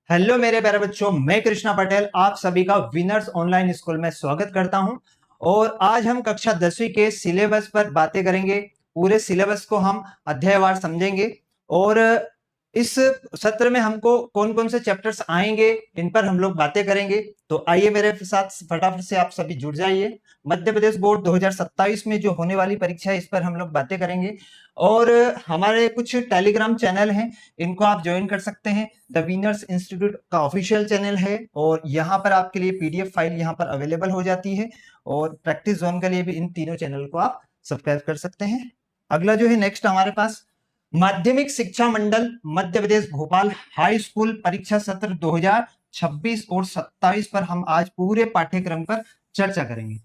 Hello मेरे प्यारे बच्चों, मैं कृष्णा पटेल आप सभी का विनर्स ऑनलाइन स्कूल में स्वागत करता हूं। और आज हम कक्षा 10वीं के सिलेबस पर बातें करेंगे। पूरे सिलेबस को हम अध्यायवार समझेंगे और इस सत्र में हमको कौन कौन से चैप्टर्स आएंगे इन पर हम लोग बातें करेंगे। तो आइए मेरे साथ फटाफट से आप सभी जुड़ जाइए। मध्य प्रदेश बोर्ड 2027 में जो होने वाली परीक्षा है इस पर हम लोग बातें करेंगे। और हमारे कुछ टेलीग्राम चैनल हैं, इनको आप ज्वाइन कर सकते हैं। द विनर्स इंस्टीट्यूट का ऑफिशियल चैनल है और यहाँ पर आपके लिए पीडीएफ फाइल यहाँ पर अवेलेबल हो जाती है। और प्रैक्टिस जोन के लिए भी इन तीनों चैनल को आप सब्सक्राइब कर सकते हैं। अगला जो है नेक्स्ट हमारे पास माध्यमिक शिक्षा मंडल मध्य प्रदेश भोपाल हाई स्कूल परीक्षा सत्र 2026 और 27 पर हम आज पूरे पाठ्यक्रम पर चर्चा करेंगे।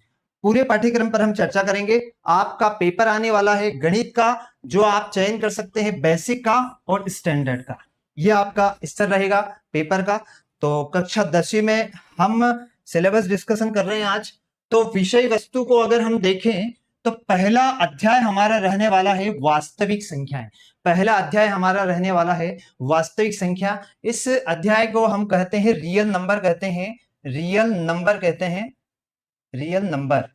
पूरे पाठ्यक्रम पर हम चर्चा करेंगे। आपका पेपर आने वाला है गणित का, जो आप चयन कर सकते हैं बेसिक का और स्टैंडर्ड का। ये आपका स्तर रहेगा पेपर का। तो कक्षा 10वीं में हम सिलेबस डिस्कशन कर रहे हैं आज। तो विषय वस्तु को अगर हम देखें तो पहला अध्याय हमारा रहने वाला है वास्तविक संख्याएं। पहला अध्याय हमारा रहने वाला है वास्तविक संख्या। इस अध्याय को हम कहते हैं रियल नंबर कहते हैं, रियल नंबर कहते हैं, रियल नंबर।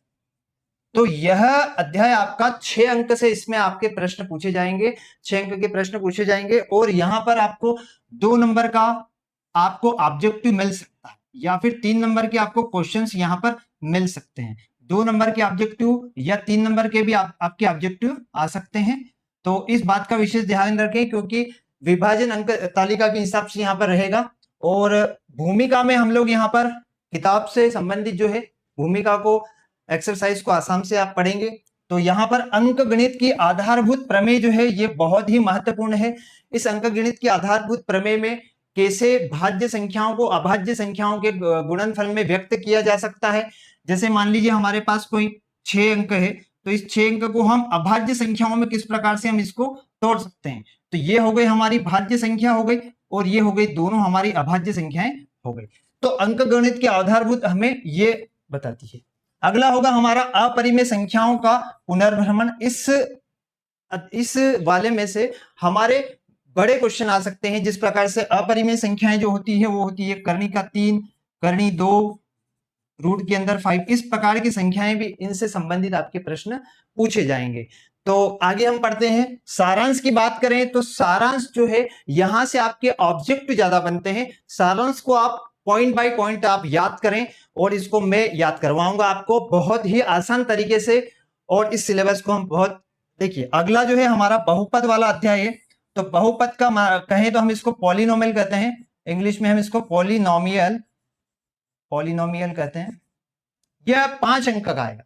तो यह अध्याय आपका 6 अंक से इसमें आपके प्रश्न पूछे जाएंगे, 6 अंक के प्रश्न पूछे जाएंगे। और यहां पर आपको 2 नंबर का आपको ऑब्जेक्टिव मिल सकता है या फिर 3 नंबर के आपको क्वेश्चंस यहां पर मिल सकते हैं। 2 नंबर के ऑब्जेक्टिव या 3 नंबर के भी आपके ऑब्जेक्टिव आ सकते हैं। तो इस बात का विशेष ध्यान रखें क्योंकि विभाजन अंक तालिका के हिसाब से यहाँ पर रहेगा। और भूमिका में हम लोग यहाँ पर किताब से संबंधित जो है भूमिका को एक्सरसाइज को आसाम से आप पढ़ेंगे। तो यहाँ पर अंक गणित की आधारभूत प्रमेय जो है ये बहुत ही महत्वपूर्ण है। इस अंक गणित की आधारभूत प्रमेय में कैसे भाज्य संख्याओं को अभाज्य संख्याओं के गुणनफल में व्यक्त किया जा सकता है। जैसे मान लीजिए हमारे पास कोई 6 अंक है, तो इस 6 अंक को हम अभाज्य संख्याओं में किस प्रकार से हम इसको तोड़ सकते हैं। तो ये हो गई हमारी भाज्य संख्या हो गई और ये हो गई दोनों हमारी अभाज्य संख्याएं हो गई। तो अंक गणित की आधारभूत हमें ये बताती है। अगला होगा हमारा अपरिमेय संख्याओं का पुनर्भ्रमण। इस वाले में से हमारे बड़े क्वेश्चन आ सकते हैं। जिस प्रकार से अपरिमेय संख्याएं जो होती है वो होती है करनी का 3, करनी 2, रूट के अंदर 5। इस प्रकार की संख्याएं भी इनसे संबंधित आपके प्रश्न पूछे जाएंगे। तो आगे हम पढ़ते हैं। सारांश की बात करें तो सारांश जो है यहां से आपके ऑब्जेक्ट ज्यादा बनते हैं। सारांश को आप पॉइंट बाय पॉइंट आप याद करें और इसको मैं याद करवाऊंगा आपको बहुत ही आसान तरीके से। और इस सिलेबस को हम बहुत देखिए। अगला जो है हमारा बहुपद वाला अध्याय है। तो बहुपद का कहें तो हम इसको पॉलिनोमियल कहते हैं, इंग्लिश में हम इसको पॉलिनोमियल कहते हैं। यह 5 अंक का आएगा।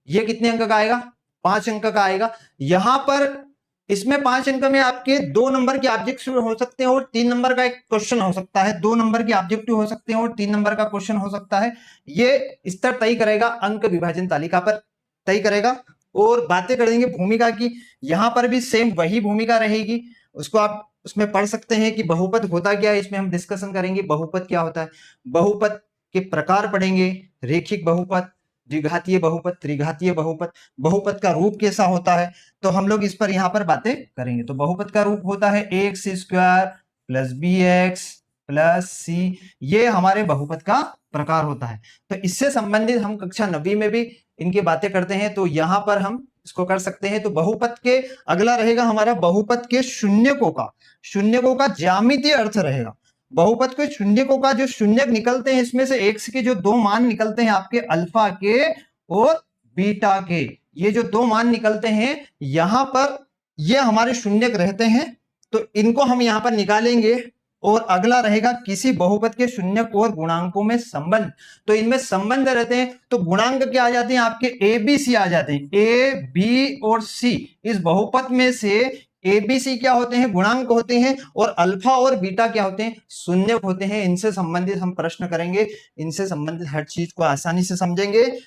ये कितने अंक का आएगा? 5 अंक का आएगा। यहां पर इसमें 5 अंक में आपके 2 नंबर के ऑब्जेक्टिव हो सकते हैं और 3 नंबर का एक क्वेश्चन हो सकता है। 2 नंबर के ऑब्जेक्टिव हो सकते हैं और 3 नंबर का क्वेश्चन हो सकता है। ये स्तर तय करेगा अंक विभाजन तालिका पर तय करेगा। और बातें करेंगे भूमिका की। यहां पर भी सेम वही भूमिका रहेगी, उसको आप उसमें पढ़ सकते हैं कि बहुपद होता क्या है। इसमें हम डिस्कशन करेंगे बहुपद क्या होता है, बहुपद के प्रकार पढ़ेंगे, रेखिक बहुपद, द्विघातीय बहुपद, त्रिघातीय बहुपद, बहुपद का रूप कैसा होता है। तो हम लोग इस पर यहाँ पर बातें करेंगे। तो बहुपद का रूप होता है X square plus B X plus C. ये हमारे बहुपद का प्रकार होता है। तो इससे संबंधित हम कक्षा 9वीं में भी इनकी बातें करते हैं। तो यहाँ पर हम इसको कर सकते हैं। तो बहुपद के अगला रहेगा हमारा बहुपद के शून्यकों का, शून्यकों का ज्यामितीय अर्थ रहेगा। बहुपद के शून्यकों का जो शून्यक निकलते हैं इसमें से एक्स के जो 2 मान निकलते हैं आपके अल्फा के और बीटा के, ये जो 2 मान निकलते हैं यहां पर ये हमारे शून्यक रहते हैं। तो इनको हम यहां पर निकालेंगे। और अगला रहेगा किसी बहुपद के शून्यक और गुणांकों में संबंध। तो इनमें संबंध रहते हैं। तो गुणांक क्या आ जाते हैं आपके ए बी सी आ जाते हैं। ए बी और सी इस बहुपद में से ए बी सी क्या होते हैं? गुणांक होते हैं। और अल्फा और बीटा क्या होते हैं? शून्यक होते हैं। इनसे संबंधित हम प्रश्न करेंगे, इनसे संबंधित हर चीज को आसानी से समझेंगे।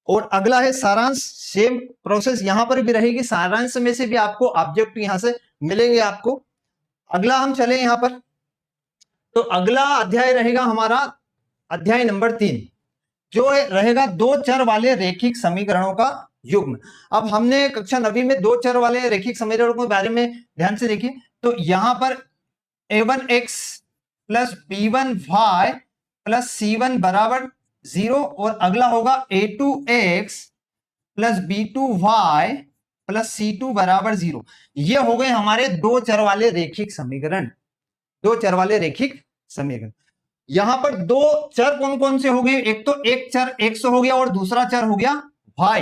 और अगला है सारांश। सेम प्रोसेस यहां पर भी रहेगी। सारांश में से भी आपको ऑब्जेक्ट यहां से मिलेंगे आपको। अगला हम चले यहां पर। तो अगला अध्याय रहेगा हमारा अध्याय नंबर 3, जो रहेगा 2 चर वाले रेखिक समीकरणों का युग्म। अब हमने कक्षा 9वीं में 2 चर वाले रेखिक समीकरणों के बारे में ध्यान से देखिए। तो यहां पर a1x plus b1y plus c1 बराबर 0 और अगला होगा a2x plus b2y plus c2 बराबर 0। ये हो गए हमारे दो चर वाले रेखिक समीकरण, दो चर वाले रेखिक समीकरण। यहां पर दो चर कौन कौन से हो गए, एक तो एक चर x हो गया और दूसरा चर हो गया y।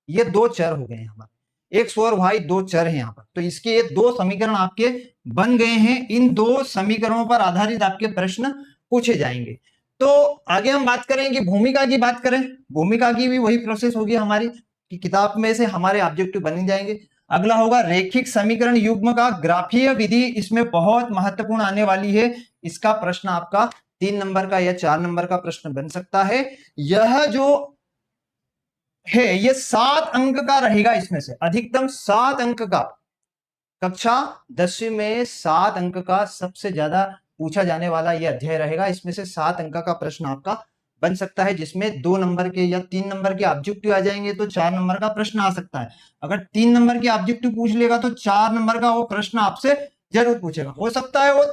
ये दो चर हो गए हमारे, x और y दो चर हैं यहां पर। तो इसके ये दो समीकरण आपके बन गए हैं। इन दो समीकरणों पर आधारित आपके प्रश्न पूछे जाएंगे। तो आगे हम बात करेंगे भूमिका की। बात करें भूमिका की भी वही प्रोसेस होगी हमारी कि किताब में से हमारे ऑब्जेक्टिव बन जाएंगे। अगला होगा रेखिक समीकरण युग्म का ग्राफीय विधि, इसमें बहुत महत्वपूर्ण आने वाली है। इसका प्रश्न आपका 3 नंबर का या 4 नंबर का प्रश्न बन सकता है। यह जो है ये 7 अंक का रहेगा, इसमें से अधिकतम 7 अंक का, कक्षा 10वीं में 7 अंक का सबसे ज्यादा पूछा जाने वाला यह अध्याय रहेगा। इसमें से 7 अंक का प्रश्न आपका बन सकता है, जिसमें 2 नंबर के या 3 नंबर के ऑब्जेक्टिव आ जाएंगे तो 4 नंबर का प्रश्न आ सकता है। अगर 3 नंबर के ऑब्जेक्टिव पूछ लेगा तो 4 नंबर का वो प्रश्न आपसे जरूर पूछेगा। हो सकता है वो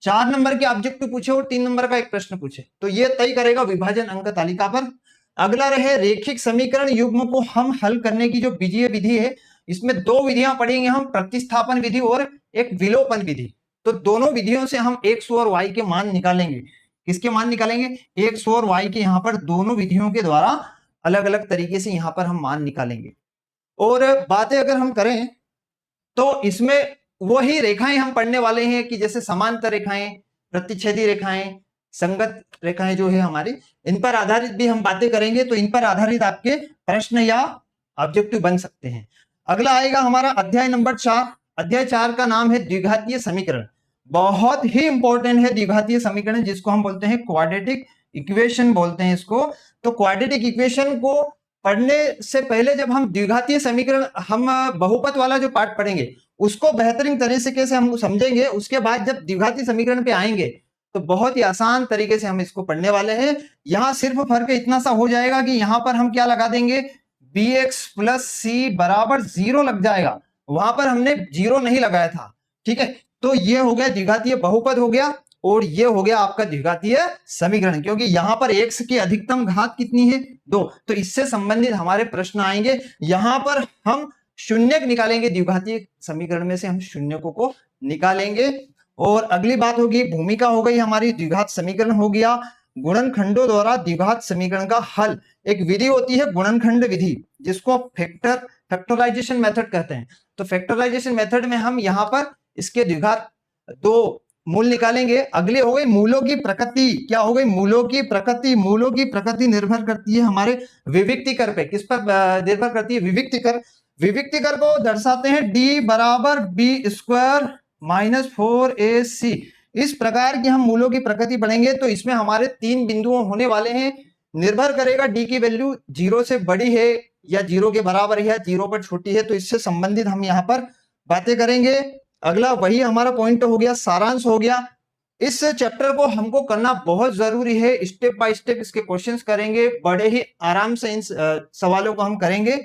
4 नंबर के ऑब्जेक्टिव पूछे और 3 नंबर का एक प्रश्न पूछे, तो ये तय करेगा विभाजन अंक तालिका पर। अगला रहे रेखिक समीकरण युग्म को हम हल करने की जो बीजीय विधि है, इसमें दो विधियां पढ़ेंगे हम, प्रतिस्थापन विधि और एक विलोपन विधि। तो दोनों विधियों से हम x और y के मान निकालेंगे। किसके मान निकालेंगे, x और y के। यहाँ पर दोनों विधियों के द्वारा अलग अलग तरीके से यहाँ पर हम मान निकालेंगे। और बातें अगर हम करें तो इसमें वही रेखाएं हम पढ़ने वाले हैं कि जैसे समांतर रेखाएं, प्रतिच्छेदी रेखाएं, संगत रेखाएं जो है हमारी, इन पर आधारित भी हम बातें करेंगे। तो इन पर आधारित आपके प्रश्न या ऑब्जेक्टिव बन सकते हैं। अगला आएगा हमारा अध्याय नंबर 4। अध्याय 4 का नाम है द्विघातीय समीकरण। बहुत ही इंपॉर्टेंट है द्विघातीय समीकरण, जिसको हम बोलते हैं क्वाड्रेटिक इक्वेशन बोलते हैं इसको। तो क्वाड्रेटिक इक्वेशन को पढ़ने से पहले जब हम द्विघातीय समीकरण, हम बहुपद वाला जो पार्ट पढ़ेंगे उसको बेहतरीन तरीके से हम समझेंगे। उसके बाद जब द्विघातीय समीकरण पे आएंगे तो बहुत ही आसान तरीके से हम इसको पढ़ने वाले हैं। यहाँ सिर्फ फर्क इतना सा हो जाएगा कि यहाँ पर हम क्या लगा देंगे, bx प्लस सी बराबर 0 लग जाएगा। वहां पर हमने 0 नहीं लगाया था, ठीक है। तो ये हो गया द्विघातीय बहुपद हो गया, और ये हो गया आपका द्विघातीय समीकरण, क्योंकि यहां पर x की अधिकतम घात कितनी है, 2। तो इससे संबंधित हमारे प्रश्न आएंगे। यहां पर हम शून्यक निकालेंगे, द्विघातीय समीकरण में से हम शून्यकों को निकालेंगे। और अगली बात होगी भूमिका हो गई हमारी, द्विघात समीकरण हो गया। गुणनखंडों द्वारा द्विघात समीकरण का हल, एक विधि होती है गुणनखंड विधि, जिसको फैक्टराइजेशन मेथड कहते हैं। तो फैक्टराइजेशन मेथड में हम यहाँ पर इसके द्विघात दो मूल निकालेंगे। अगले हो गए मूलों की प्रकृति। क्या हो गई, मूलों की प्रकृति। मूलों की प्रकृति निर्भर करती है हमारे विविक्तिकर पे। किस पर निर्भर करती है, विविक्तिकर। विविक्तिकर को दर्शाते हैं d बराबर बी स्क्वायर माइनस 4ac। इस प्रकार की हम मूलों की प्रकृति पढ़ेंगे। तो इसमें हमारे 3 बिंदुओं होने वाले हैं। निर्भर करेगा d की वैल्यू 0 से बड़ी है या 0 के बराबर है या 0 पर छोटी है, तो इससे संबंधित हम यहाँ पर बातें करेंगे। अगला वही हमारा पॉइंट हो गया, सारांश हो गया। इस चैप्टर को हमको करना बहुत जरूरी है। स्टेप बाय स्टेप इसके क्वेश्चंस करेंगे, बड़े ही आराम से इन सवालों को हम करेंगे।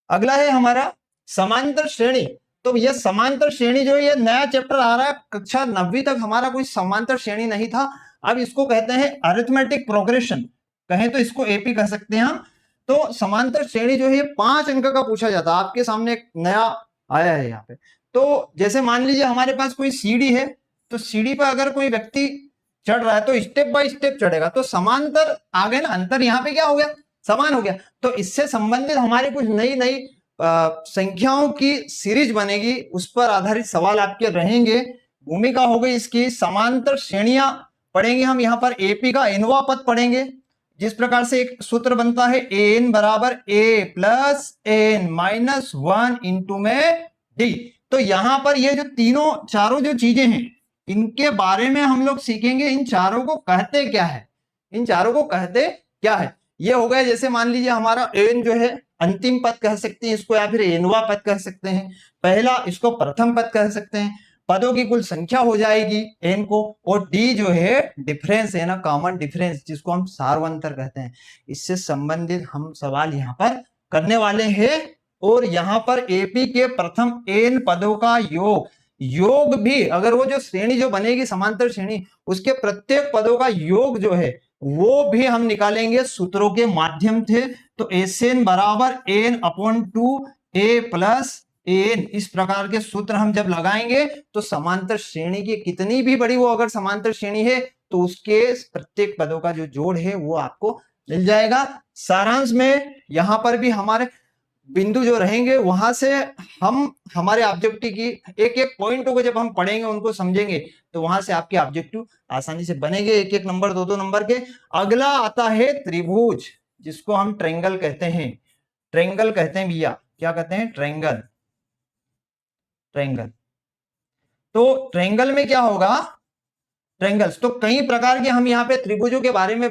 अगला है हमारा समांतर श्रेणी। तो यह समांतर श्रेणी जो है ये नया चैप्टर आ रहा है। कक्षा 9वीं तक हमारा कोई समांतर श्रेणी नहीं था। अब इसको कहते हैं अरिथमेटिक प्रोग्रेशन, कहें तो इसको एपी कह सकते हैं हम। तो समांतर श्रेणी जो है 5 अंक का पूछा जाता है। आपके सामने एक नया आया है यहाँ पे। तो जैसे मान लीजिए हमारे पास कोई सीढ़ी है, तो सीढ़ी पर अगर कोई व्यक्ति चढ़ रहा है तो स्टेप बाय स्टेप चढ़ेगा। तो समांतर आ गए ना, अंतर यहाँ पे क्या हो गया, समान हो गया। तो इससे संबंधित हमारे कुछ नई नई संख्याओं की सीरीज बनेगी, उस पर आधारित सवाल आपके रहेंगे। भूमिका हो गई इसकी, समांतर श्रेणियां पढ़ेंगे हम। यहाँ पर एपी का एनवा पद पढ़ेंगे, जिस प्रकार से एक सूत्र बनता है एन बराबर ए प्लस एन माइनस 1 इंटू में डी। तो यहां पर ये जो तीनों चारों जो चीजें हैं, इनके बारे में हम लोग सीखेंगे। इन चारों को कहते क्या है, इन चारों को कहते क्या है। ये हो गया, जैसे मान लीजिए हमारा एन जो है अंतिम पद कह सकते हैं इसको, या फिर एनवा पद कह सकते हैं। पहला इसको प्रथम पद कह सकते हैं। पदों की कुल संख्या हो जाएगी एन को, और डी जो है डिफरेंस है ना, कॉमन डिफरेंस, जिसको हम सार्वंतर कहते हैं। इससे संबंधित हम सवाल यहाँ पर करने वाले हैं। और यहाँ पर एपी के प्रथम एन पदों का योग भी, अगर वो जो श्रेणी जो बनेगी समांतर श्रेणी, उसके प्रत्येक पदों का योग जो है वो भी हम निकालेंगे सूत्रों के माध्यम से। तो एन बराबर एन अपॉन 2 ए प्लस एन, इस प्रकार के सूत्र हम जब लगाएंगे तो समांतर श्रेणी की कितनी भी बड़ी वो अगर समांतर श्रेणी है तो उसके प्रत्येक पदों का जो जोड़ है वो आपको मिल जाएगा। सारांश में यहां पर भी हमारे बिंदु जो रहेंगे वहां से हम हमारे ऑब्जेक्टिव की एक एक पॉइंटों को जब हम पढ़ेंगे उनको समझेंगे तो वहां से आपके ऑब्जेक्टिव आसानी से बनेंगे, एक एक नंबर दो दो नंबर के। अगला आता है त्रिभुज, जिसको हम ट्रायंगल कहते हैं। ट्रायंगल कहते हैं भैया, क्या कहते हैं? ट्रायंगल। ट्रायंगल तो ट्रायंगल में क्या होगा? ट्रायंगल्स तो कई प्रकार के हम यहाँ पे त्रिभुजों के बारे में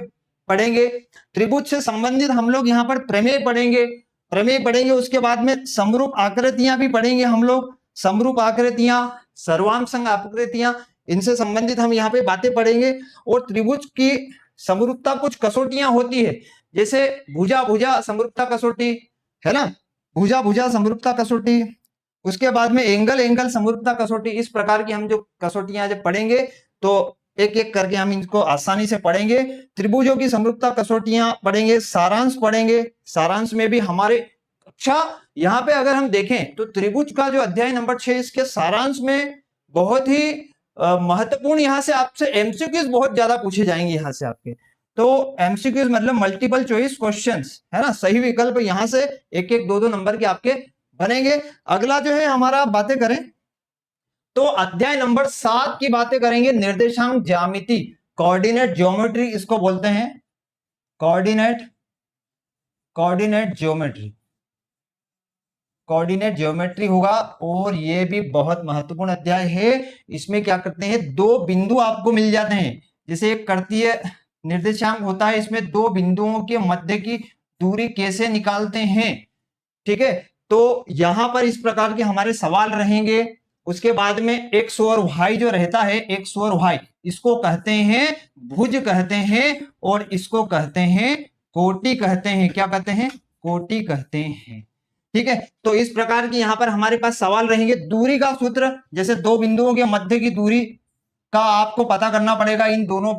पढ़ेंगे। त्रिभुज से संबंधित हम लोग यहाँ पर प्रमेय पढ़ेंगे, उसके बाद में समरूप आकृतियां भी पढ़ेंगे हम लोग। समरूप आकृतियां, सर्वांग संग आकृतियां, इनसे संबंधित हम यहाँ पे बातें पढ़ेंगे। और त्रिभुज की समरूपता कुछ कसौटियां होती है, जैसे भुजा भुजा समरूपता कसौटी है ना, भुजा भुजा समरूपता कसौटी, उसके बाद में एंगल एंगल समरूपता कसौटी। इस प्रकार की हम जो कसौटियां जब पढ़ेंगे तो एक एक करके हम इनको आसानी से पढ़ेंगे। त्रिभुजों की समरूपता कसौटियां पढ़ेंगे, सारांश पढ़ेंगे। सारांश में भी हमारे अच्छा यहाँ पे अगर हम देखें तो त्रिभुज का जो अध्याय नंबर 6 इसके सारांश में बहुत ही महत्वपूर्ण यहाँ से आपसे एमसीक्यूज बहुत ज्यादा पूछे जाएंगे यहाँ से आपके। तो एमसीक्यूज मतलब मल्टीपल चॉइस क्वेश्चंस है ना, सही विकल्प यहाँ से एक एक दो दो नंबर के आपके बनेंगे। अगला जो है हमारा बातें करें तो अध्याय नंबर 7 की बातें करेंगे, निर्देशांक ज्यामिति, कोऑर्डिनेट ज्योमेट्री इसको बोलते हैं। कोऑर्डिनेट ज्योमेट्री, कोऑर्डिनेट ज्योमेट्री होगा। और ये भी बहुत महत्वपूर्ण अध्याय है। इसमें क्या करते हैं, दो बिंदु आपको मिल जाते हैं, जैसे एक कर्तीय निर्देशांक होता है, इसमें दो बिंदुओं के मध्य की दूरी कैसे निकालते हैं, ठीक है। तो यहां पर इस प्रकार के हमारे सवाल रहेंगे। उसके बाद में एक्स और वाई जो रहता है, एक्स और वाई, इसको कहते हैं भुज कहते हैं, और इसको कहते हैं कोटि कहते हैं। क्या कहते हैं? कोटि कहते हैं, ठीक है। तो इस प्रकार की यहां पर हमारे पास सवाल रहेंगे। दूरी का सूत्र, जैसे दो बिंदुओं के मध्य की दूरी का आपको पता करना पड़ेगा इन दोनों,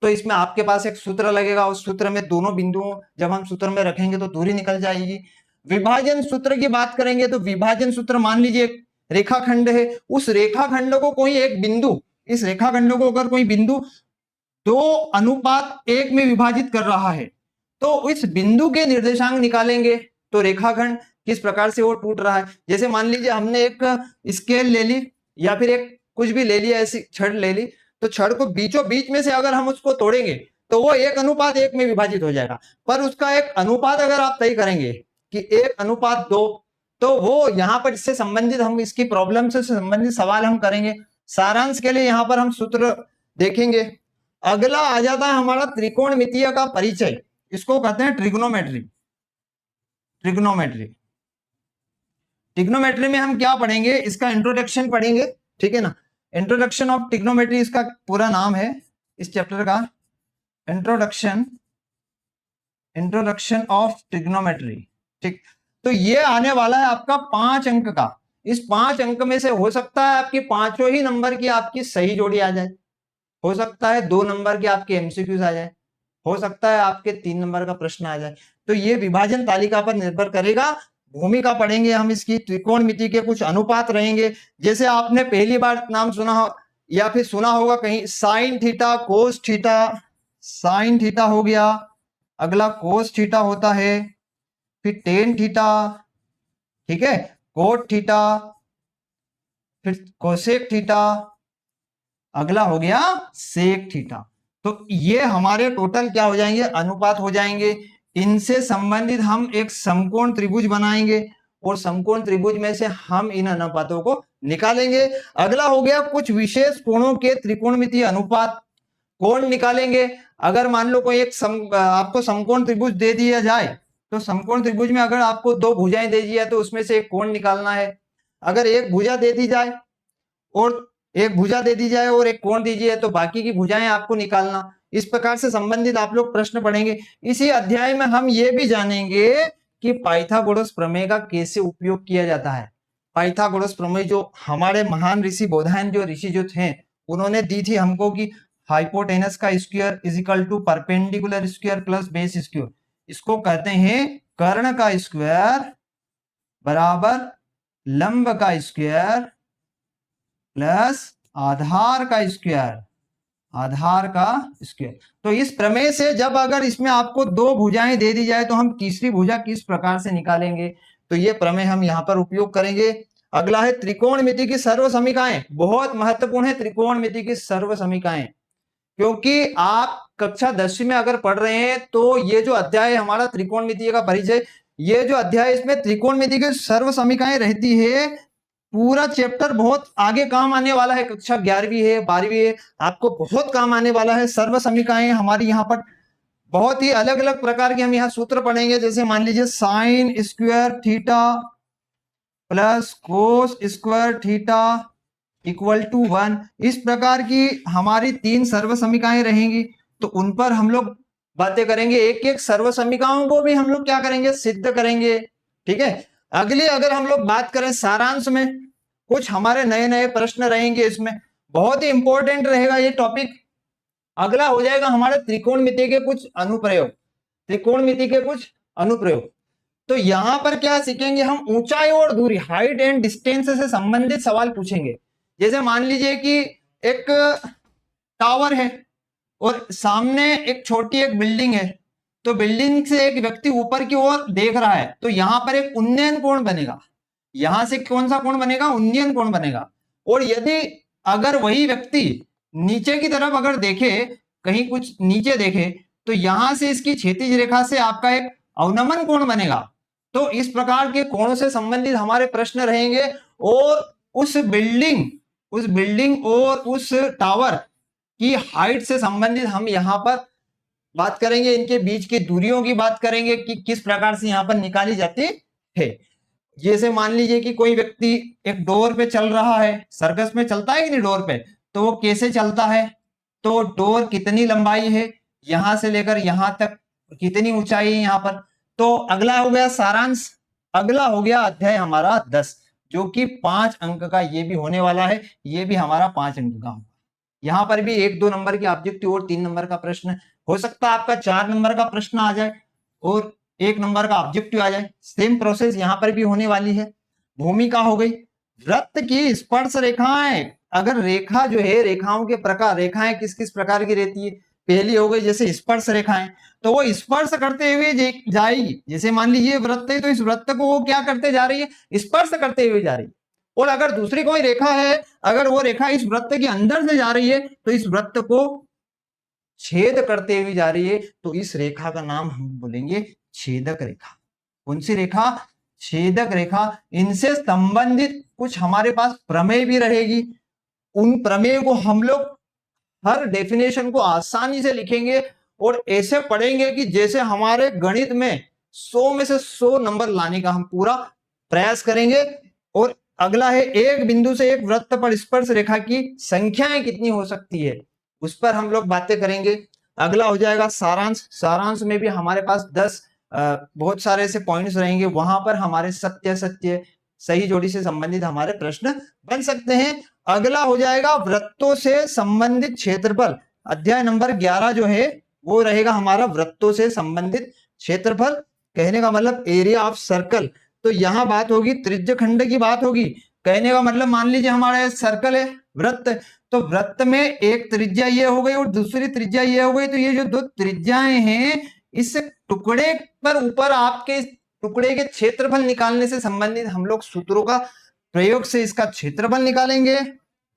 तो इसमें आपके पास एक सूत्र लगेगा, उस सूत्र में दोनों बिंदुओं जब हम सूत्र में रखेंगे तो दूरी निकल जाएगी। विभाजन सूत्र की बात करेंगे तो विभाजन सूत्र, मान लीजिए एक रेखाखंड है, उस रेखाखंड को कोई एक बिंदु, इस रेखाखंड को अगर कोई बिंदु 2:1 में विभाजित कर रहा है तो इस बिंदु के निर्देशांक निकालेंगे। तो रेखाखंड किस प्रकार से वो टूट रहा है, जैसे मान लीजिए हमने एक स्केल ले ली या फिर एक कुछ भी ले लिया, ऐसी छड़ ले ली, तो छड़ को बीचों बीच में से अगर हम उसको तोड़ेंगे तो वो 1:1 में विभाजित हो जाएगा। पर उसका एक अनुपात अगर आप तय करेंगे कि 1:2, तो वो यहाँ पर इससे संबंधित हम इसकी प्रॉब्लम से संबंधित सवाल हम करेंगे। सारांश के लिए यहाँ पर हम सूत्र देखेंगे। अगला आ जाता है हमारा त्रिकोणमितीय का परिचय, इसको कहते हैं ट्रिग्नोमेट्री। ट्रिग्नोमेट्री, ट्रिग्नोमेट्री में हम क्या पढ़ेंगे, इसका इंट्रोडक्शन पढ़ेंगे, ठीक है ना। इंट्रोडक्शन ऑफ ट्रिग्नोमेट्री इसका पूरा नाम है इस चैप्टर का, इंट्रोडक्शन ऑफ ट्रिग्नोमेट्री, ठीक। तो ये आने वाला है आपका 5 अंक का। इस 5 अंक में से हो सकता है आपकी पांचों ही नंबर की आपकी सही जोड़ी आ जाए, हो सकता है 2 नंबर के आपके एमसीक्यूज आ जाए, हो सकता है आपके 3 नंबर का प्रश्न आ जाए। तो ये विभाजन तालिका पर निर्भर करेगा। भूमिका पढ़ेंगे हम इसकी, त्रिकोणमिति के कुछ अनुपात रहेंगे, जैसे आपने पहली बार नाम सुना हो या फिर सुना होगा कहीं, sine theta cos theta. Sine theta हो गया, अगला कोस थीटा होता है, फिर टेन थीटा, ठीक है, कोट थीटा, फिर कोसेक थीटा, अगला हो गया सेक थीटा। तो ये हमारे टोटल क्या हो जाएंगे, अनुपात हो जाएंगे। इनसे संबंधित हम एक समकोण त्रिभुज बनाएंगे और समकोण त्रिभुज में से हम इन अनुपातों को निकालेंगे। अगला हो गया कुछ विशेष कोणों के त्रिकोणमितीय अनुपात, कोण निकालेंगे। अगर मान लो कोई एक आपको समकोण त्रिभुज दे दिया जाए, तो समकोण त्रिभुज में अगर आपको 2 भुजाएं दे दी जाए तो उसमें से एक कोण निकालना है। अगर एक भुजा दे दी जाए और एक कोण दीजिए तो बाकी की भुजाएं आपको निकालना। इस प्रकार से संबंधित आप लोग प्रश्न पढ़ेंगे। इसी अध्याय में हम ये भी जानेंगे कि पाइथागोरस प्रमेय का कैसे उपयोग किया जाता है। पाइथागोरस प्रमेय जो हमारे महान ऋषि बोधायन जो ऋषि जो थे उन्होंने दी थी हमको कि हाइपोटेनस का square is equal to perpendicular square plus base square, इसको कहते हैं कर्ण का स्क्वायर बराबर लंब का स्क्वायर प्लस आधार का स्क्वायर, आधार का स्क्वायर। तो इस प्रमेय से जब अगर इसमें आपको दो भुजाएं दे दी जाए तो हम तीसरी भुजा किस प्रकार से निकालेंगे, तो ये प्रमेय हम यहाँ पर उपयोग करेंगे। अगला है त्रिकोणमिति की सर्व समीकरणाएं, बहुत महत्वपूर्ण है त्रिकोणमिति की सर्व समीकरणाएं, क्योंकि आप कक्षा 10वीं में अगर पढ़ रहे हैं तो ये जो अध्याय है हमारा त्रिकोणमिति का परिचय, ये जो अध्याय इसमें त्रिकोणमिति की सर्व समीकरणाएं रहती है, पूरा चैप्टर बहुत आगे काम आने वाला है। कक्षा 11वीं है 12वीं है, आपको बहुत काम आने वाला है। सर्व समीकरणाएं हमारी यहाँ पर बहुत ही अलग अलग प्रकार के हम यहाँ सूत्र पढ़ेंगे, जैसे मान लीजिए sine square theta plus cos square theta equal to 1, इस प्रकार की हमारी 3 सर्व समीकरणाएं रहेंगी। तो उन पर हम लोग बातें करेंगे, एक एक सर्व समीकरणों को भी हम लोग क्या करेंगे, सिद्ध करेंगे। ठीक है, अगली अगर हम लोग बात करें सारांश में, कुछ हमारे नए नए प्रश्न रहेंगे, इसमें बहुत ही इंपॉर्टेंट रहेगा ये टॉपिक। अगला हो जाएगा हमारे त्रिकोणमिति के कुछ अनुप्रयोग, त्रिकोणमिति के कुछ अनुप्रयोग। तो यहां पर क्या सीखेंगे हम, ऊंचाई और दूरी, हाइट एंड डिस्टेंस से संबंधित सवाल पूछेंगे। जैसे मान लीजिए कि एक टावर है और सामने एक छोटी एक बिल्डिंग है, तो बिल्डिंग से एक व्यक्ति ऊपर की ओर देख रहा है, तो यहां पर एक उन्नयन कोण बनेगा। यहां से कौन सा कोण बनेगा, उन्नयन कोण बनेगा। और यदि अगर वही व्यक्ति नीचे की तरफ अगर देखे, कहीं कुछ नीचे देखे, तो यहां से इसकी क्षैतिज रेखा से आपका एक अवनमन कोण बनेगा। तो इस प्रकार के कोणों से संबंधित हमारे प्रश्न रहेंगे। और उस बिल्डिंग और उस टावर की हाइट से संबंधित हम यहाँ पर बात करेंगे, इनके बीच की दूरियों की बात करेंगे कि किस प्रकार से यहाँ पर निकाली जाती है। जैसे मान लीजिए कि कोई व्यक्ति एक डोर पे चल रहा है, सर्कस में चलता है कि नहीं डोर पे, तो वो कैसे चलता है, तो डोर कितनी लंबाई है, यहां से लेकर यहां तक कितनी ऊंचाई है यहाँ पर। तो अगला हो गया सारांश, अगला हो गया अध्याय हमारा 10, जो कि 5 अंक का ये भी होने वाला है, ये भी हमारा 5 अंक का होगा। यहाँ पर भी 1-2 नंबर की ऑब्जेक्टिव और 3 नंबर का प्रश्न हो सकता है, आपका 4 नंबर का प्रश्न आ जाए और 1 नंबर का ऑब्जेक्टिव आ जाए। सेम प्रोसेस यहाँ पर भी होने वाली है। भूमिका हो गई, वृत्त की स्पर्श रेखाएं, अगर रेखा जो है, रेखाओं के प्रकार, रेखाएं किस किस प्रकार की रहती है, पहली हो गई जैसे स्पर्श रेखाएं, तो वो स्पर्श करते हुए जाएगी। जैसे मान लीजिए वृत्त है, तो इस वृत्त को वो क्या करते जा रही है, स्पर्श करते हुए जा रही है। और अगर दूसरी कोई रेखा है, अगर वो रेखा इस वृत्त के अंदर से जा रही है, तो इस वृत्त को छेद करते हुए जा रही है, तो इस रेखा का नाम हम बोलेंगे छेदक रेखा। कौन सी रेखा, छेदक रेखा। इनसे संबंधित कुछ हमारे पास प्रमेय भी रहेगी, उन प्रमेय को हम लोग हर डेफिनेशन को आसानी से लिखेंगे और ऐसे पढ़ेंगे कि जैसे हमारे गणित में 100 में से 100 नंबर लाने का हम पूरा प्रयास करेंगे। और अगला है, एक बिंदु से एक वृत्त पर स्पर्श रेखा की संख्याएं कितनी हो सकती है, उस पर हम लोग बातें करेंगे। अगला हो जाएगा सारांश, सारांश में भी हमारे पास 10 बहुत सारे ऐसे पॉइंट्स रहेंगे, वहां पर हमारे सत्य सत्य सही जोड़ी से संबंधित हमारे प्रश्न बन सकते हैं। अगला हो जाएगा वृत्तों से संबंधित क्षेत्रफल, अध्याय नंबर 11 जो है वो रहेगा हमारा वृत्तों से संबंधित क्षेत्रफल, कहने का मतलब एरिया ऑफ सर्कल। तो यहाँ बात होगी त्रिज्य खंड की बात होगी, कहने का मतलब मान लीजिए हमारा सर्कल है, वृत्त, तो वृत्त में एक त्रिज्या ये हो गई और दूसरी त्रिज्या ये हो गई, तो ये जो दो त्रिज्याएं हैं, इस टुकड़े पर ऊपर आपके टुकड़े के क्षेत्रफल निकालने से संबंधित हम लोग सूत्रों का प्रयोग से इसका क्षेत्रफल निकालेंगे।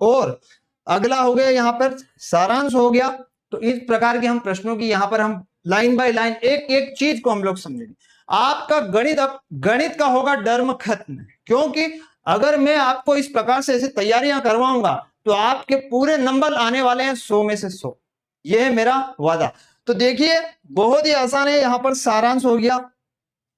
और अगला हो गया यहाँ पर सारांश हो गया। तो इस प्रकार के हम प्रश्नों की यहाँ पर हम लाइन बाय लाइन एक एक चीज को हम लोग समझेंगे। आपका गणित, अब गणित का होगा डर्म खत्म, क्योंकि अगर मैं आपको इस प्रकार से ऐसे तैयारियां करवाऊंगा तो आपके पूरे नंबर आने वाले हैं 100 में से 100, यह है मेरा वादा। तो देखिए बहुत ही आसान है, यहाँ पर सारांश हो गया।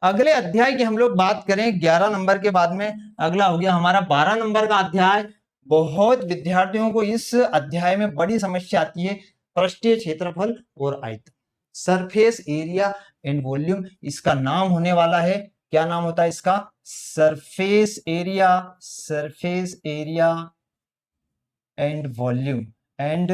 अगले अध्याय की हम लोग बात करें 11 नंबर के बाद में, अगला हो गया हमारा 12 नंबर का अध्याय। बहुत विद्यार्थियों को इस अध्याय में बड़ी समस्या आती है, पृष्ठीय क्षेत्रफल और आयतन, सरफेस एरिया एंड वॉल्यूम इसका नाम होने वाला है। क्या नाम होता है इसका, surface area, surface area and volume and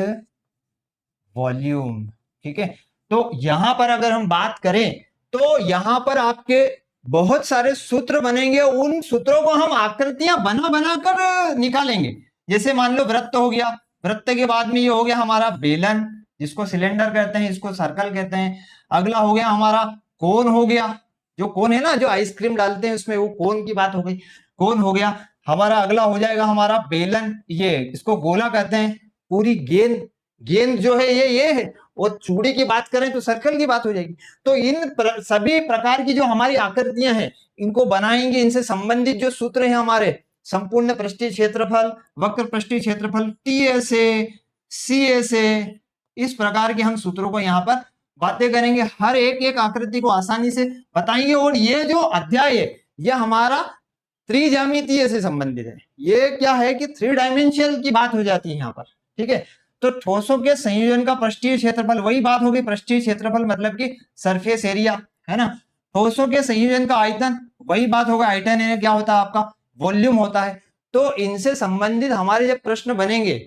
volume. ठीक है, तो यहां पर अगर हम बात करें तो यहां पर आपके बहुत सारे सूत्र बनेंगे, उन सूत्रों को हम आकृतियां बना बनाकर निकालेंगे। जैसे मान लो वृत्त हो गया, वृत्त के बाद में ये हो गया हमारा बेलन, जिसको सिलेंडर कहते हैं, इसको सर्कल कहते हैं। अगला हो गया हमारा कोन हो गया, जो कोन है ना, जो आइसक्रीम डालते हैं उसमें, वो कोन की बात हो गई, कोन हो गया हमारा। अगला हो जाएगा हमारा बेलन, ये इसको गोला कहते हैं। पूरी गेंद, गेंद जो है ये है। और चूड़ी की बात करें तो सर्कल की बात हो जाएगी। तो इन सभी प्रकार की जो हमारी आकृतियां हैं इनको बनाएंगे, इनसे संबंधित जो सूत्र हैं हमारे, संपूर्ण पृष्ठीय क्षेत्रफल, वक्र पृष्ठीय क्षेत्रफल, टीएसए, सीएसए, इस प्रकार के हम सूत्रों को यहाँ पर बातें करेंगे, हर एक एक आकृति को आसानी से बताएंगे। और ये जो अध्याय है ये हमारा त्रिज्यामितीय से संबंधित है। ये क्या है कि 3 डायमेंशनल की बात हो जाती है यहाँ पर। ठीक है, तो ठोसों के संयोजन का पृष्ठीय क्षेत्रफल, वही बात होगी पृष्ठीय क्षेत्रफल मतलब कि सरफेस एरिया, है ना। ठोसों के संयोजन का आयतन, वही बात होगा आयतन है, क्या होता है आपका वॉल्यूम होता है। तो इनसे संबंधित हमारे जब प्रश्न बनेंगे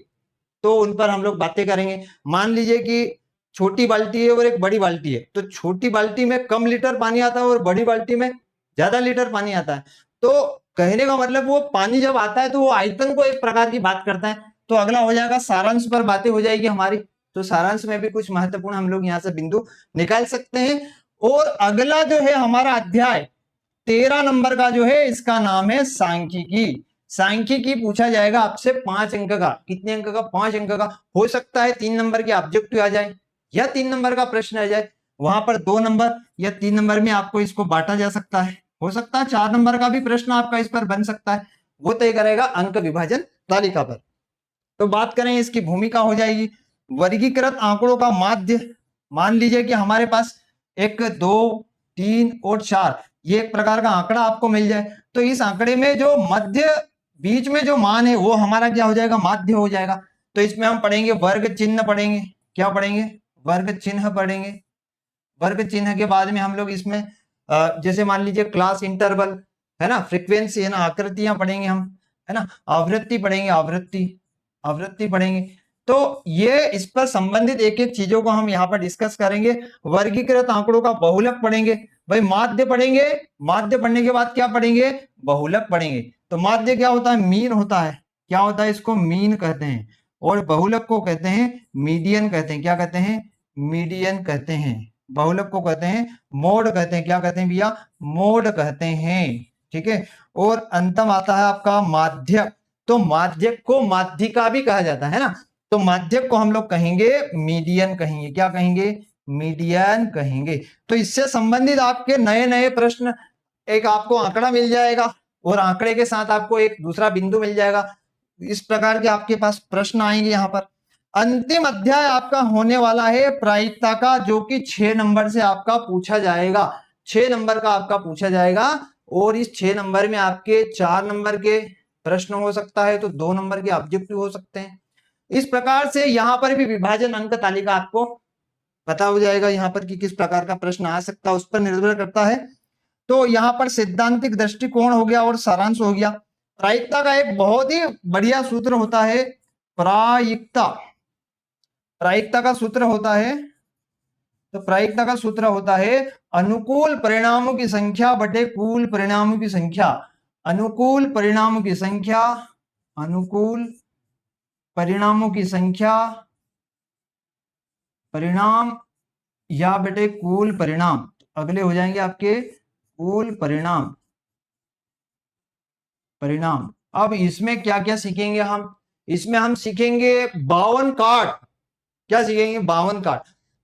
तो उन पर हम लोग बातें करेंगे। मान लीजिए कि छोटी बाल्टी है और एक बड़ी बाल्टी है, तो छोटी बाल्टी में कम लीटर पानी आता है और बड़ी बाल्टी में ज्यादा लीटर पानी आता है। तो कहने का मतलब वो पानी जब आता है तो वो आयतन को एक प्रकार की बात करता है। तो अगला हो जाएगा सारांश पर बातें हो जाएगी हमारी। तो सारांश में भी कुछ महत्वपूर्ण हम लोग यहाँ से बिंदु निकाल सकते हैं। और अगला जो है हमारा अध्याय 13 नंबर का जो है, इसका नाम है सांख्यिकी। सांख्यिकी पूछा जाएगा आपसे 5 अंक का। कितने अंक का? 5 अंक का। हो सकता है 3 नंबर के ऑब्जेक्टिव आ जाए या 3 नंबर का प्रश्न आ जाए, वहां पर 2 नंबर या 3 नंबर में आपको इसको बांटा जा सकता है। हो सकता है 4 नंबर का भी प्रश्न आपका इस पर बन सकता है, वो तय करेगा अंक विभाजन तालिका पर। तो बात करें इसकी भूमिका हो जाएगी वर्गीकृत आंकड़ों का माध्य। मान लीजिए कि हमारे पास 1, 2, 3 और 4 ये एक प्रकार का आंकड़ा आपको मिल जाए, तो इस आंकड़े में जो मध्य बीच में जो मान है वो हमारा क्या हो जाएगा? माध्य हो जाएगा। तो इसमें हम पढ़ेंगे वर्ग चिन्ह पढ़ेंगे। क्या पढ़ेंगे? वर्ग चिन्ह पढ़ेंगे। वर्ग चिन्ह के बाद में हम लोग इसमें जैसे मान लीजिए क्लास इंटरवल है ना, फ्रीक्वेंसी है ना, आकृतियां पढ़ेंगे हम, है ना, आवृत्ति पढ़ेंगे, आवृत्ति पढ़ेंगे। तो ये इस पर संबंधित एक एक चीजों को हम यहाँ पर डिस्कस करेंगे। वर्गीकृत आंकड़ों का बहुलक पढ़ेंगे। भाई माध्य पढ़ेंगे, माध्य पढ़ने के बाद क्या पढ़ेंगे? बहुलक पढ़ेंगे। तो माध्य क्या होता है? मीन होता है। क्या होता है? इसको मीन कहते हैं। और बहुलक को कहते हैं मीडियन कहते हैं। क्या कहते हैं? मीडियन कहते हैं। बहुलक को कहते हैं मोड कहते हैं। क्या कहते हैं भैया? मोड कहते हैं। ठीक है, और अंतम आता है आपका माध्यक। तो माध्यक को माध्यिका भी कहा जाता है ना, तो माध्यक को हम लोग कहेंगे मीडियन कहेंगे। क्या कहेंगे? मीडियन कहेंगे। तो इससे संबंधित आपके नए नए प्रश्न, एक आपको आंकड़ा मिल जाएगा और आंकड़े के साथ आपको एक दूसरा बिंदु मिल जाएगा। इस प्रकार के आपके पास प्रश्न आएंगे यहाँ पर। अंतिम अध्याय आपका होने वाला है प्रायिकता का, जो कि 6 नंबर से आपका पूछा जाएगा। 6 नंबर का आपका पूछा जाएगा। और इस 6 नंबर में आपके 4 नंबर के प्रश्न हो सकता है, तो 2 नंबर के ऑब्जेक्टिव हो सकते हैं। इस प्रकार से यहाँ पर भी विभाजन अंक तालिका आपको पता हो जाएगा यहाँ पर कि किस प्रकार का प्रश्न आ सकता है, उस पर निर्भर करता है। तो यहाँ पर सिद्धांतिक दृष्टिकोण हो गया और सारांश हो गया। प्रायिकता का एक बहुत ही बढ़िया सूत्र होता है प्रायिकता। प्रायिकता का सूत्र होता है, तो प्रायिकता का सूत्र होता है अनुकूल परिणामों की संख्या बटे कुल परिणामों की संख्या। अनुकूल परिणामों की संख्या, अनुकूल परिणामों की संख्या, परिणाम या बेटे कुल परिणाम। अगले हो जाएंगे आपके कुल परिणाम, परिणाम। अब इसमें क्या क्या सीखेंगे हम? इसमें हम सीखेंगे 52 कार्ड। क्या सीखेंगे? 52 कार्ड।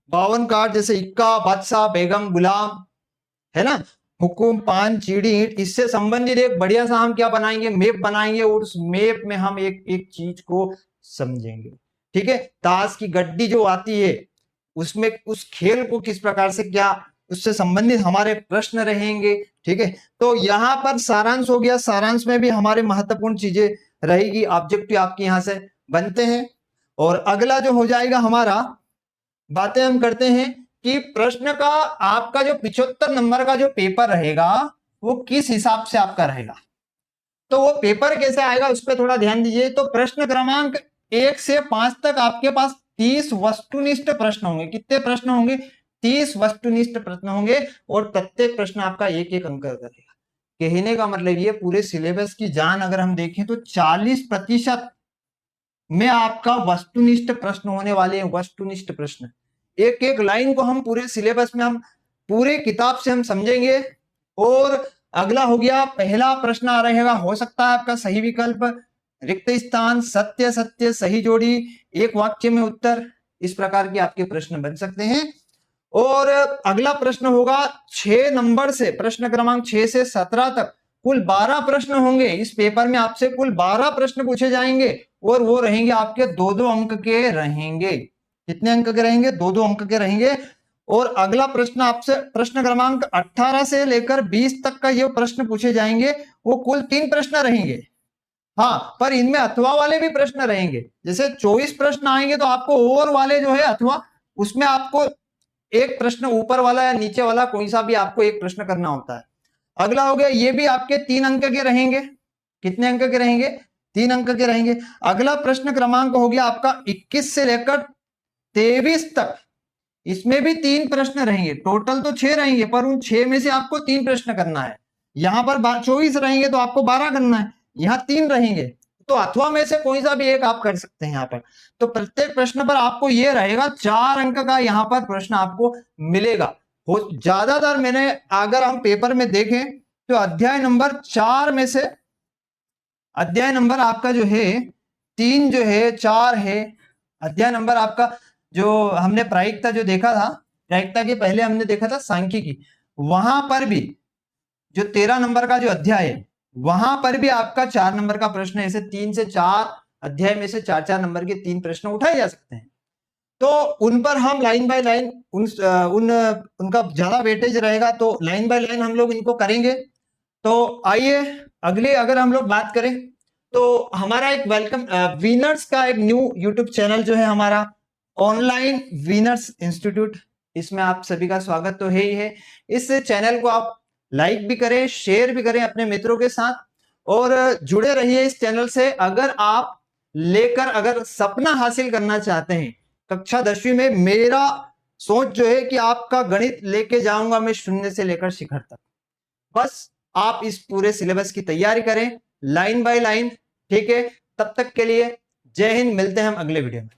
52 कार्ड जैसे इक्का, बादशाह, बेगम, गुलाम, है ना, हुकुम, पान, चीड़ी, ईंट। इससे संबंधित एक बढ़िया सा हम क्या बनाएंगे? मैप बनाएंगे और उस मैप में हम एक एक चीज को समझेंगे। ठीक है, ताश की गड्डी जो आती है उसमें उस खेल को किस प्रकार से, क्या उससे संबंधित हमारे प्रश्न रहेंगे। ठीक है, तो यहाँ पर सारांश हो गया। सारांश में भी हमारे महत्वपूर्ण चीजें रहेगी, ऑब्जेक्टिव आपके यहाँ से बनते हैं। और अगला जो हो जाएगा हमारा, बातें हम करते हैं कि प्रश्न का आपका जो 75 नंबर का जो पेपर रहेगा वो किस हिसाब से आपका रहेगा। तो वो पेपर कैसे आएगा उस पर थोड़ा ध्यान दीजिए। तो प्रश्न क्रमांक 1 से 5 तक आपके पास 30 वस्तुनिष्ठ प्रश्न होंगे। कितने प्रश्न होंगे? 30 वस्तुनिष्ठ प्रश्न होंगे और प्रत्येक प्रश्न आपका एक एक अंक करेगा। कहने का मतलब ये पूरे सिलेबस की जान अगर हम देखें तो 40% में आपका वस्तुनिष्ठ प्रश्न होने वाले हैं। वस्तुनिष्ठ प्रश्न, एक एक लाइन को हम पूरे सिलेबस में, हम पूरे किताब से हम समझेंगे। और अगला हो गया, पहला प्रश्न आ रहेगा, हो सकता है आपका सही विकल्प, रिक्त स्थान, सत्य सत्य, सही जोड़ी, एक वाक्य में उत्तर, इस प्रकार के आपके प्रश्न बन सकते हैं। और अगला प्रश्न होगा 6 नंबर से, प्रश्न क्रमांक 6 से 17 तक कुल 12 प्रश्न होंगे। इस पेपर में आपसे कुल 12 प्रश्न पूछे जाएंगे और वो रहेंगे आपके 2-2 अंक के रहेंगे। कितने अंक के रहेंगे? 2-2 अंक के रहेंगे। और अगला प्रश्न आपसे प्रश्न क्रमांक 18 से लेकर 20 तक का ये प्रश्न पूछे जाएंगे, वो कुल 3 प्रश्न रहेंगे। हाँ, पर इनमें अथवा वाले भी प्रश्न रहेंगे। जैसे 24 प्रश्न आएंगे तो आपको ओवर वाले जो है अथवा, उसमें आपको एक प्रश्न ऊपर वाला या नीचे वाला कोई सा भी आपको एक प्रश्न करना होता है। अगला हो गया, ये भी आपके 3 अंक के रहेंगे। कितने अंक के रहेंगे? 3 अंक के रहेंगे। अगला प्रश्न क्रमांक हो गया आपका 21 से लेकर 23 तक, इसमें भी 3 प्रश्न रहेंगे। टोटल तो 6 रहेंगे, पर उन 6 में से आपको 3 प्रश्न करना है। यहां पर 24 रहेंगे तो आपको 12 करना है, यहां 3 रहेंगे तो अथवा में से कोई सा भी एक आप कर सकते हैं यहाँ पर। तो प्रत्येक प्रश्न पर आपको ये रहेगा 4 अंक का यहाँ पर प्रश्न आपको मिलेगा। ज्यादातर मैंने, अगर हम पेपर में देखें तो अध्याय नंबर 4 में से, अध्याय नंबर आपका जो है 3 जो है 4 है। अध्याय नंबर आपका जो हमने प्रायिकता जो देखा था, प्रायिकता के पहले हमने देखा था सांख्यिकी, वहां पर भी जो 13 नंबर का जो अध्याय है, वहां पर भी आपका 4 नंबर का प्रश्न, ऐसे 3 से 4 अध्याय में से 4-4 नंबर के 3 प्रश्न उठाए जा सकते हैं। तो उन पर हम लाइन बाय लाइन, उनका ज्यादा वेटेज रहेगा तो लाइन बाय लाइन हम लोग इनको करेंगे। तो आइए अगले अगर हम लोग बात करें तो हमारा एक वेलकम विनर्स का एक न्यू यूट्यूब चैनल जो है हमारा, ऑनलाइन विनर्स इंस्टीट्यूट, इसमें आप सभी का स्वागत तो है ही है। इस चैनल को आप लाइक भी करें, शेयर भी करें अपने मित्रों के साथ और जुड़े रहिए इस चैनल से। अगर आप लेकर अगर सपना हासिल करना चाहते हैं, कक्षा 10वीं में मेरा सोच जो है कि आपका गणित लेके जाऊंगा मैं शून्य से लेकर शिखर तक। बस आप इस पूरे सिलेबस की तैयारी करें लाइन बाय लाइन, ठीक है? तब तक के लिए जय हिंद, मिलते हैं हम अगले वीडियो में।